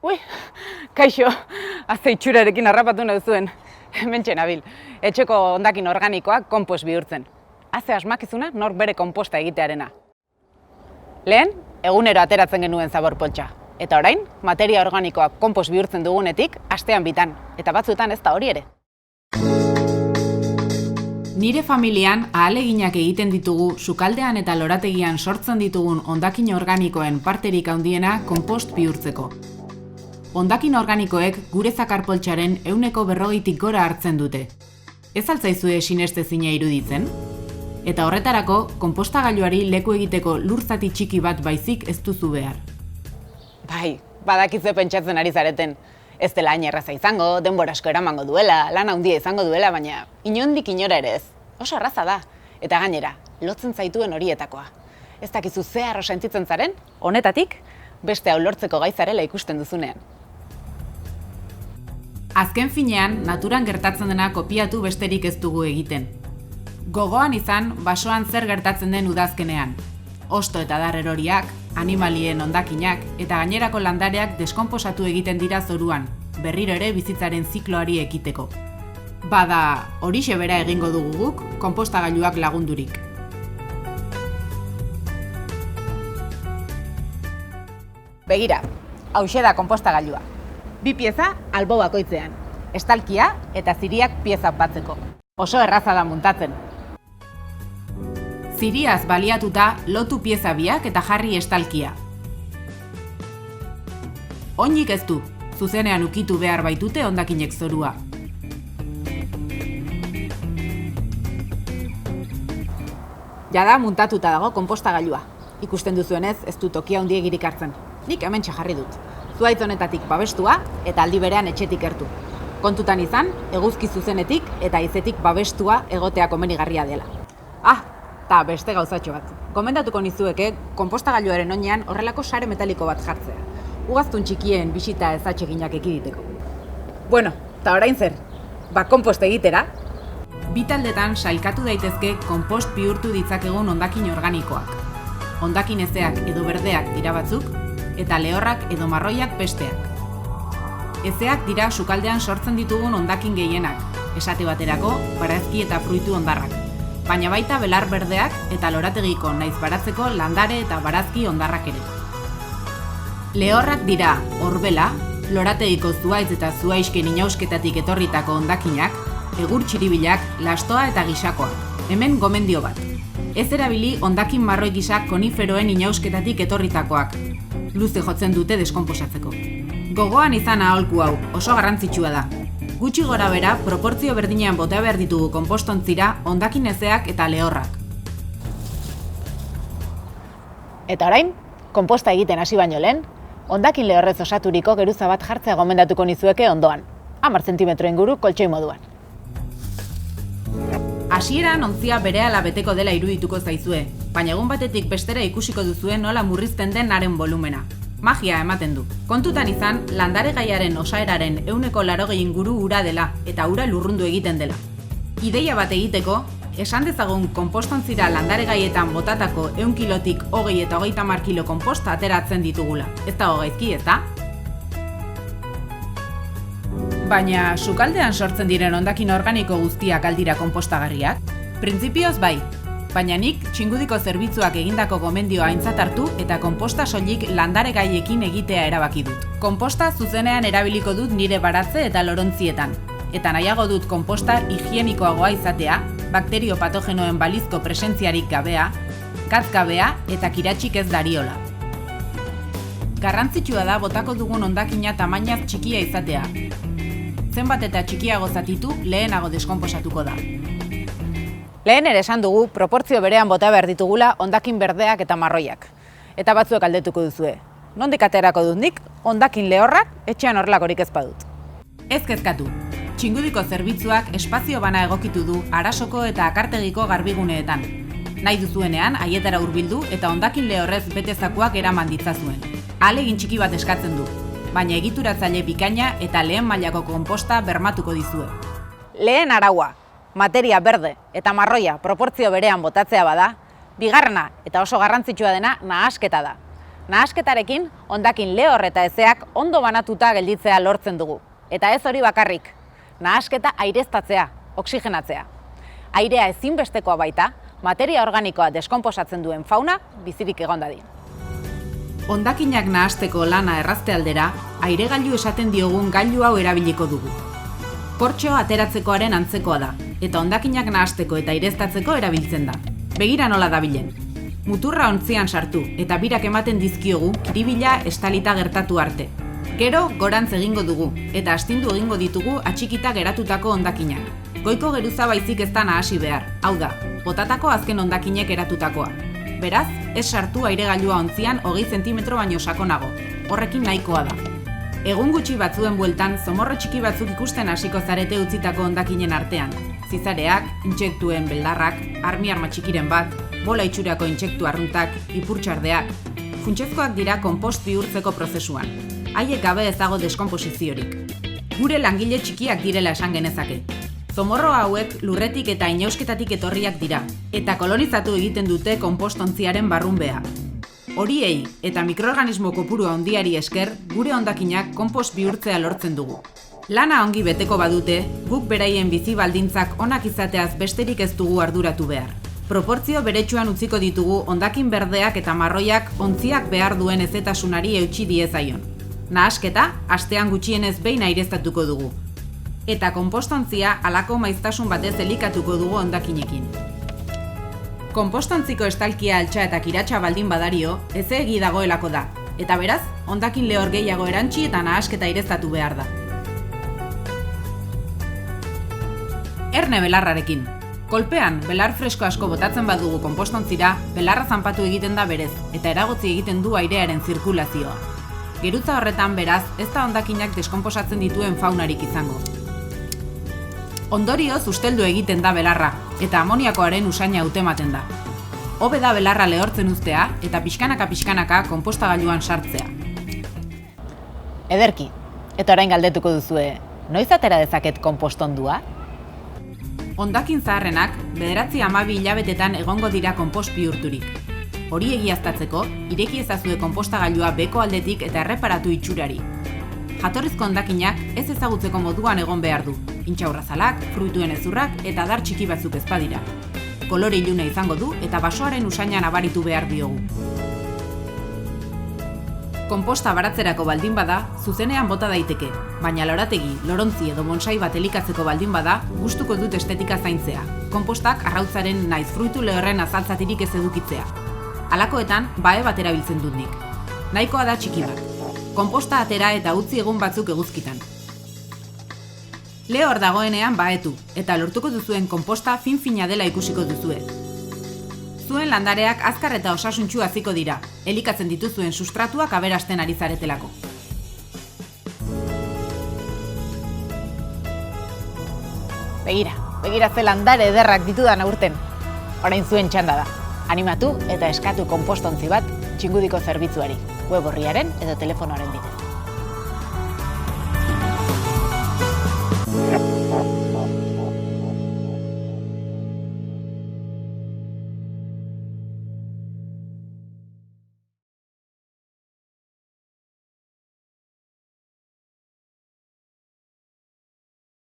Ui, kaixo, azte itxurarekin harrapatu nahi zuen. Hementxe nabil, etxeko hondakin organikoak konpost bihurtzen. Haze asmakizuna nork bere konposta egitearena. Lehen, egunero ateratzen genuen zabor poltsa. Eta orain, materia organikoak konpost bihurtzen dugunetik, astean bitan. Eta batzuetan ez da hori ere. Nire familian ahaleginak egiten ditugu sukaldean eta lorategian sortzen ditugun hondakin organikoen parterik handiena konpost bihurtzeko. Hondakin organikoek gure zakarpoltsaren 40%tik gora hartzen dute. Ez altzaizue sinestezina iruditzen? Eta horretarako, konpostagailuari leku egiteko lur zati txiki bat baizik ez duzu behar. Bai, badakizue pentsatzen ari zareten. Ez dela hain erraza izango, denbora asko eramango duela, lan handia izango duela, baina inondik inora ere ez. Oso erraza da. Eta gainera, lotzen zaituen horietakoa. Ez dakizu ze harro sentitzen zaren, honetatik, beste hau lortzeko gai zarela ikusten duzunean. Azken finean, naturan gertatzen dena kopiatu besterik ez dugu egiten. Gogoan izan, basoan zer gertatzen den udazkenean. Hosto eta dar eroriak, animalien hondakinak eta gainerako landareak deskonposatu egiten dira zoruan, berriro ere bizitzaren zikloari ekiteko. Bada, horixe bera egingo dugu guk, konpostagailuak lagundurik. Begira, hauxe da konpostagailua. 2 pieza albo bakoitzean, estalkia eta ziriak pieza batzeko. Oso erraza da muntatzen. Ziriaz baliatuta lotu pieza biak eta jarri estalkia. Oinik ez du, zuzenean ukitu behar baitute hondakinek zorua. Jada muntatuta dago konpostagailua. Ikusten duzuenez ez du tokia handiegirik hartzen. Nik hementxe jarri dut. Zuhaitz honetatik babestua eta aldi berean etxetik gertu. Kontutan izan, eguzki zuzenetik eta haizetik babestua egotea komenigarria dela. Eta beste gauzatxo bat. Gomendatuko nizueke konpostagailuaren oinean horrelako sare metaliko bat jartzea. Ugaztun txikien bisita ezatxeginak ekiditeko. Bueno, eta orain zer? Konpost egitera? Bi taldetan sailkatu daitezke konpost bihurtu ditzakegun hondakin organikoak. Hondakin ezeak edo berdeak dira batzuk, eta lehorrak edo marroiak besteak. Ezeak dira sukaldean sortzen ditugun hondakin gehienak, esate baterako barazki eta fruitu hondarrak, baina baita belar berdeak eta lorategiko naiz baratzeko landare eta barazki hondarrak ere. Lehorrak dira orbela, lorategiko zuhaitz eta zuhaixken inausketatik etorritako hondakinak, egur txiribilak, lastoa eta gisakoa. Hemen gomendio bat. Ez erabili hondakin marroi gisa koniferoen inausketatik etorritakoak. Luze jotzen dute deskonposatzeko. Gogoan izan aholku hau, oso garrantzitsua da. Gutxi gora bera, proportzio berdinean bota behar ditugu konpostontzira hondakin ezeak eta lehorrak. Eta orain, konposta egiten hasi baino lehen, hondakin lehorrez osaturiko geruza bat jartzea gomendatuko nizueke ondoan. 10 zentimetro inguru koltxoi moduan. Hasieran ontzia berehala beteko dela irudituko zaizue, baina egun batetik bestera ikusiko duzue nola murrizten den haren volumena. Magia ematen du. Kontutan izan, landaregaiaren osaeraren 80% inguru ura dela eta ura lurrundu egiten dela. Ideia bat egiteko, esan dezagun konpostontzira landaregaietan botatako 100 kilotik 20 eta 30 kilo konposta ateratzen ditugula. Ez dago gaizki, ez da? Baina, sukaldean sortzen diren hondakin organiko guztiak aldira konpostagarriak? Printzipioz bai, baina nik txingudiko zerbitzuak egindako gomendioa aintzat hartu eta konposta soilik landaregaiekin egitea erabaki dut. Konposta zuzenean erabiliko dut nire baratze eta lorontzietan, eta nahiago dut konposta higienikoagoa izatea, bakterio patogenoen balizko presentziarik gabea, gatzgabea eta kiratxik ez dariola. Garrantzitsua da botako dugun hondakina tamainaz txikia izatea. Zenbat eta txikiago zatitu, lehenago deskonposatuko da. Lehen ere esan dugu, proportzio berean bota behar ditugula hondakin berdeak eta marroiak. Eta batzuek aldetuko duzue. Nondik aterako dut nik, hondakin lehorrak etxean horrelakorik ez badut. Ez kezkatu. Txingudiko zerbitzuak espazio bana egokitu du Arasoko eta Akartegiko garbiguneetan. Nahi duzuenean, haietara hurbildu eta hondakin lehorrez betezakoak eraman ditzazuen. Ahalegin txiki bat eskatzen du, baina egituratzaile bikaina eta lehen mailako konposta bermatuko dizue. Lehen araua. materia berde eta marroia proportzio berean botatzea bada, bigarrena eta oso garrantzitsua dena nahasketa da. Nahasketarekin, hondakin lehor eta hezeak ondo banatuta gelditzea lortzen dugu. Eta ez hori bakarrik, nahasketa aireztatzea, oxigenatzea. Airea ezinbestekoa baita, materia organikoa deskonposatzen duen fauna bizirik egon dadin. Hondakinak nahasteko lana errazte aldera, airegailu esaten diogun gailu hau erabiliko dugu. Kortxo ateratzekoaren antzekoa da, eta hondakinak nahasteko eta aireztatzeko erabiltzen da. Begira nola dabilen. Muturra ontzian sartu eta birak ematen dizkiogu kiribila estalita gertatu arte. Gero gorantz egingo dugu eta astindu egingo ditugu atxikita geratutako hondakinak. Goiko geruza baizik ez da nahasi behar, hau da, botatako azken hondakinek eratutakoa. Beraz, ez sartu airegailua ontzian 20 zentimetro baino sakonago, horrekin nahikoa da. Egun gutxi batzuen bueltan, zomorro txiki batzuk ikusten hasiko zarete utzitako hondakinen artean. Zizareak, intsektuen beldarrak, arma txikiren bat, bola itxurako intsektu arruntak, ipurtxardeak. Funtsezkoak dira konpost bihurtzeko prozesuan. Haiek gabe ez dago deskonposiziorik. Gure langile txikiak direla esan genezake. Zomorro hauek lurretik eta inausketatik etorriak dira, eta kolonizatu egiten dute konpostontziaren barrunbea. Horiei eta mikroorganismo kopuru handiari esker, gure hondakinak konpost bihurtzea lortzen dugu. Lana ongi beteko badute, guk beraien bizi baldintzak onak izateaz besterik ez dugu arduratu behar. Proportzio beretsuan utziko ditugu hondakin berdeak eta marroiak ontziak behar duen hezetasunari eutsi diezaion. Nahasketa, astean gutxienez behin aireztatuko dugu. Eta konpostontzia halako maiztasun batez elikatuko dugu hondakinekin. Konpostontziko estalkia altxa eta kiratsa baldin badario, ezeegi dagoelako da, eta beraz, hondakin lehor gehiago erantsi eta nahasketa aireztatu behar da. Erne belarrarekin. Kolpean, belar fresko asko botatzen badugu konpostontzira, belarra zanpatu egiten da berez, eta eragotzi egiten du airearen zirkulazioa. Gerutza horretan beraz, ez da hondakinak deskonposatzen dituen faunarik izango. Ondorioz usteldu egiten da belarra, eta amoniakoaren usaina hautematen da. Hobe da belarra lehortzen uztea, eta pixkanaka konpostagailuan sartzea. Ederki, eta orain galdetuko duzue, noiz atera dezaket konpostondua? Hondakin zaharrenak, 9-12 hilabetetan egongo dira konpost bihurturik. Hori egiaztatzeko, ireki ezazue konpostagailua beko aldetik eta erreparatu itxurari. Jatorrizko hondakinak ez ezagutzeko moduan egon behar du, intxaurrazalak, fruituen hezurrak eta adar txiki batzuk ez badira. Kolore iluna izango du eta basoaren usaina nabaritu behar diogu. Konposta baratzerako baldin bada, zuzenean bota daiteke, baina lorategi, lorontzi edo bonsai bat elikatzeko baldin bada, gustuko dut estetika zaintzea. Konpostak arrautzaren naiz fruitu lehorren azaltzatirik ez edukitzea. Halakoetan, bae bat erabiltzen dut nik. Nahikoa da txiki bat. Konposta atera eta utzi egun batzuk eguzkitan. Lehor dagoenean baetu, eta lortuko duzuen konposta fin-fina dela ikusiko duzue. Zuen landareak azkar eta osasuntsu haziko dira, elikatzen dituzuen sustratuak aberasten ari zaretelako. Begira ze landare ederrak ditudan aurten. Orain zuen txanda da. Animatu eta eskatu konpostontzi bat Txingudiko zerbitzuari, web orriaren edo telefonoaren bidez.